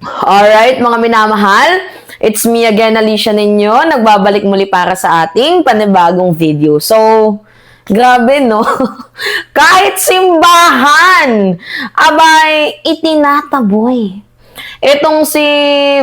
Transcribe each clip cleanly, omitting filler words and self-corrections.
Alright, mga minamahal, it's me again, Alicia ninyo, nagbabalik muli para sa ating panibagong video. So, grabe no? Kahit simbahan, abay, itinataboy. Itong si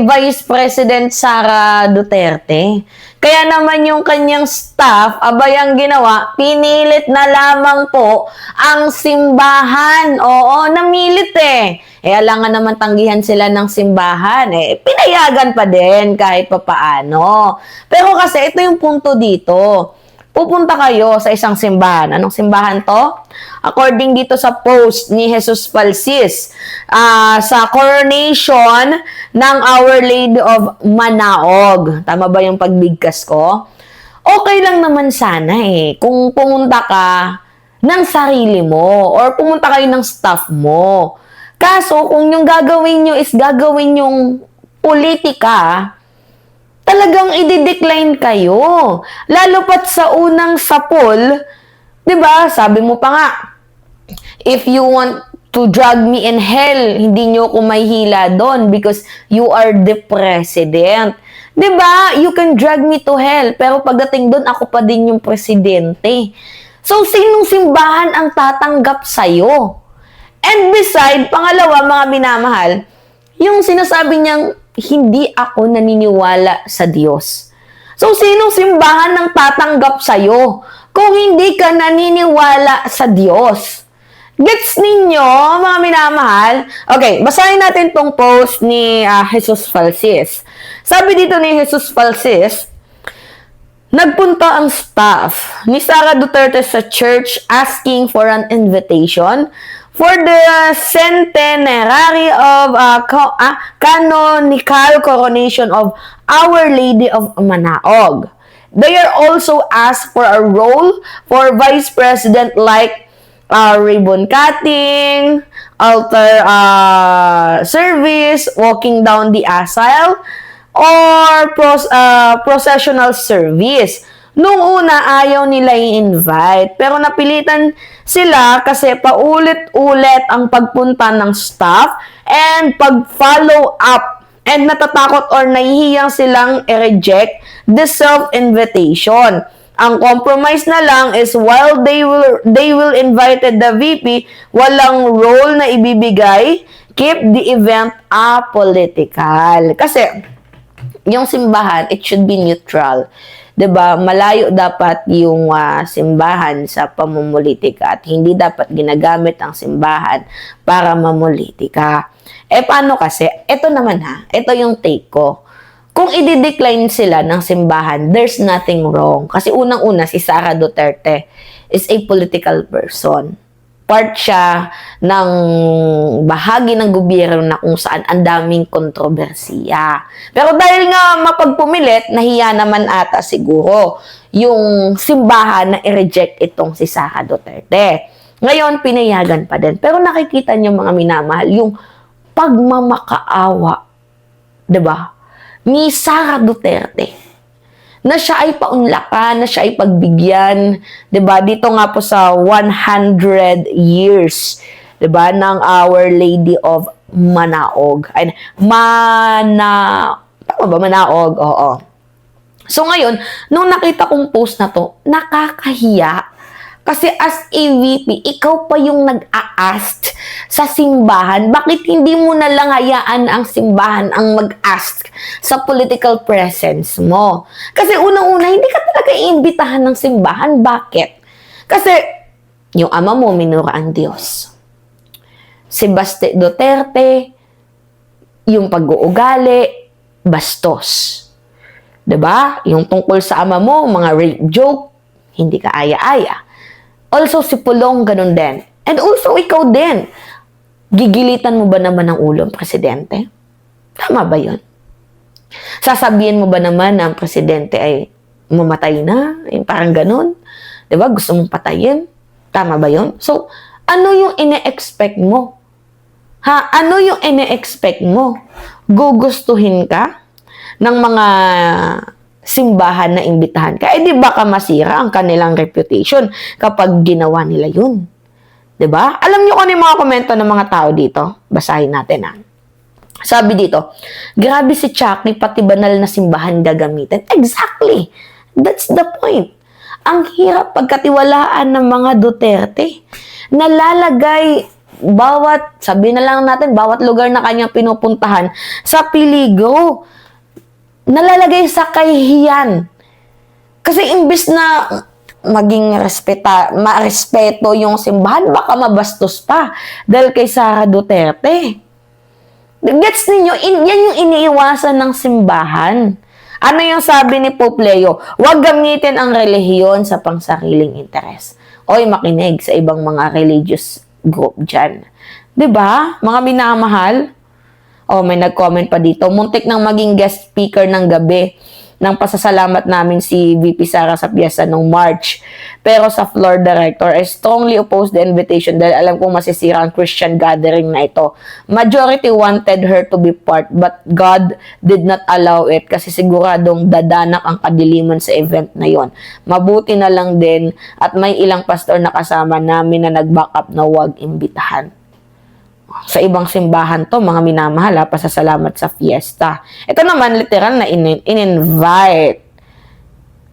Vice President Sara Duterte. Kaya naman yung kanyang staff, abay ang ginawa, pinilit na lamang po ang simbahan. Oo, namilit eh. Alangan naman tanggihan sila ng simbahan. Pinayagan pa din kahit papaano. Pero kasi ito yung punto dito. Pupunta kayo sa isang simbahan. Anong simbahan to? According dito sa post ni Jesus Falsis, sa coronation ng Our Lady of Manaog. Tama ba yung pagbigkas ko? Okay lang naman sana kung pumunta ka ng sarili mo or pumunta kayo ng staff mo. Kaso, kung yung gagawin nyo is gagawin yung politika, talagang i-decline kayo. Lalo pat sa unang sapol, 'di ba? Sabi mo pa nga, if you want to drag me in hell, hindi nyo ako mahihila doon because you are the president. 'Di ba? You can drag me to hell, pero pagdating doon ako pa din yung presidente. So, sinong simbahan ang tatanggap sa'yo? And beside, pangalawa, mga minamahal, yung sinasabi niyang hindi ako naniniwala sa Diyos. So, sinong simbahan ang tatanggap sa'yo kung hindi ka naniniwala sa Diyos? Gets ninyo, mga minamahal? Okay, basahin natin tong post ni Jesus Falsis. Sabi dito ni Jesus Falsis, nagpunta ang staff ni Sara Duterte sa church asking for an invitation for the centenary of canonical coronation of Our Lady of Manaog. They are also asked for a role for Vice President like ribbon cutting, altar service, walking down the aisle, or processional service. Nung una, ayaw nila i-invite. Pero napilitan sila kasi paulit-ulit ang pagpunta ng staff and pag-follow up. And natatakot or nahihiyang silang i-reject the self-invitation. Ang compromise na lang is while they will invited the VP, walang role na ibibigay, keep the event apolitical. Kasi, yung simbahan, it should be neutral. 'Di ba? Malayo dapat yung simbahan sa pamumulitika at hindi dapat ginagamit ang simbahan para mamulitika. Paano kasi? Ito naman ito yung take ko. Kung i-decline sila ng simbahan, there's nothing wrong. Kasi unang-una, si Sara Duterte is a political person. Part siya ng bahagi ng gobyerno na kung saan ang daming kontrobersiya. Pero dahil nga mapagpumilit, nahiya naman ata siguro yung simbahan na i-reject itong si Sara Duterte. Ngayon, pinayagan pa din. Pero nakikita niyo mga minamahal, yung pagmamakaawa, 'di ba? Ni Sara Duterte na siya ay paunlakan, na siya ay pagbigyan, 'di ba? Dito nga po sa 100 years, 'di ba, ng Our Lady of Manaog. Ay, tama ba Manaog? Oo. So ngayon, nung nakita kong post na to, nakakahiya. Kasi as a VP, ikaw pa yung nag-a-ask sa simbahan. Bakit hindi mo na lang hayaan ang simbahan ang mag-ask sa political presence mo? Kasi unang-una, hindi ka talaga iimbitahan ng simbahan. Bakit? Kasi yung ama mo, minura ang Diyos. Si Baste Duterte, yung pag-uugali, bastos. 'Di ba? Yung tungkol sa ama mo, mga rape joke, hindi ka aya-aya. Also, si Pulong, ganun din. And also, ikaw din. Gigilitan mo ba naman ang ulo, presidente? Tama ba yun? Sasabihin mo ba naman na ang presidente ay mamatay na? Yung parang ganun? Diba? Gusto mong patayin? Tama ba yun? So, ano yung ine-expect mo? Ano yung ine-expect mo? Gugustuhin ka ng mga simbahan na imbitahan ka, di baka masira ang kanilang reputation kapag ginawa nila yun. Di ba? Alam niyo kung ano yung mga komento ng mga tao dito? Basahin natin Sabi dito, grabe si Chucky, pati banal na simbahan gagamitin. Exactly. That's the point. Ang hirap pagkatiwalaan ng mga Duterte. Nalalagay sabi na lang natin, bawat lugar na kanyang pinupuntahan sa peligro. Nalalagay sa kahihiyan. Kasi imbis na maging marespeto yung simbahan, baka mabastos pa dahil kay Sara Duterte. Gets ninyo, yan yung iniiwasan ng simbahan. Ano yung sabi ni Pope Leo? Huwag gamitin ang relihiyon sa pangsariling interes. Oy, makinig sa ibang mga religious group dyan. 'Di ba? Mga minamahal. Oh, may nag-comment pa dito. Muntik nang maging guest speaker ng gabi ng pasasalamat namin si VP Sara sa piyesta nung March. Pero sa floor director, I strongly oppose the invitation dahil alam kong masisira ang Christian gathering na ito. Majority wanted her to be part, but God did not allow it kasi siguradong dadanak ang kadiliman sa event na yon. Mabuti na lang din at may ilang pastor na kasama namin na nag-back up na huwag imbitahan. Sa ibang simbahan to, mga minamahal, pasasalamat sa fiesta. Ito naman, literal na in-invite.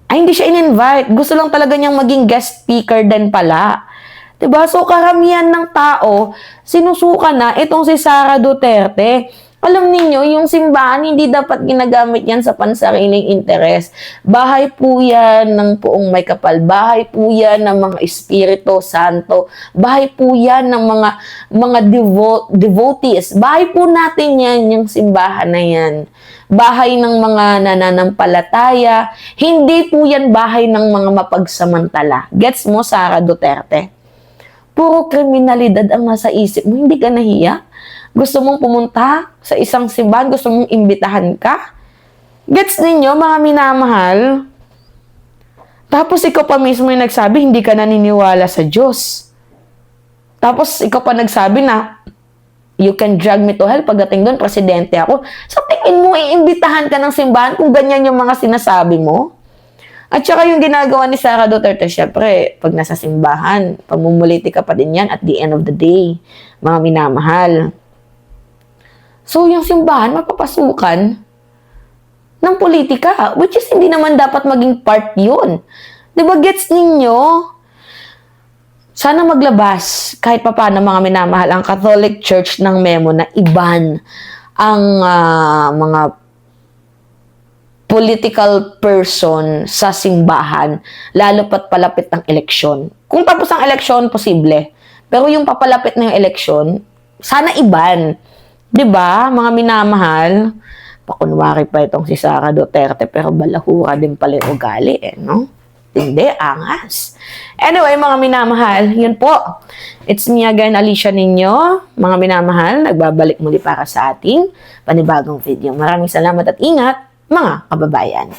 Ay, hindi siya in-invite. Gusto lang talaga niyang maging guest speaker din pala. Diba? So, karamihan ng tao, sinusuka na itong si Sara Duterte. Alam ninyo, yung simbahan, hindi dapat ginagamit yan sa pansariling interes. Bahay po yan ng poong may kapal. Bahay po yan ng mga Espiritu Santo. Bahay po yan ng mga devotees. Bahay po natin yan, yung simbahan na yan. Bahay ng mga nananampalataya. Hindi po yan bahay ng mga mapagsamantala. Gets mo, Sara Duterte? Puro kriminalidad ang nasa isip mo. Hindi ka nahiya? Gusto mong pumunta sa isang simbahan, gusto mong imbitahan ka? Gets ninyo, mga minamahal? Tapos ikaw pa mismo yung nagsabi, hindi ka naniniwala sa Diyos. Tapos ikaw pa nagsabi na, you can drag me to hell pagdating doon, presidente ako. So tingin mo, iimbitahan ka ng simbahan kung ganyan yung mga sinasabi mo? At saka yung ginagawa ni Sara Duterte, syempre, pag nasa simbahan, pamumuliti ka pa din yan at the end of the day, mga minamahal. So, yung simbahan, mapapasukan ng politika, which is hindi naman dapat maging part yun. Diba, gets ninyo? Sana maglabas, kahit pa paano mga minamahal, ang Catholic Church ng memo na iban ang mga political person sa simbahan, lalo pat palapit ng eleksyon. Kung tapos ang eleksyon, posible. Pero yung papalapit ng eleksyon, sana iban. 'Di ba, mga minamahal? Pakunwari pa itong si Sara Duterte, pero balahura din pala yung ugali, no? Hindi, angas. Anyway, mga minamahal, yun po. It's me again, Alicia ninyo. Mga minamahal, nagbabalik muli para sa ating panibagong video. Maraming salamat at ingat, mga kababayan.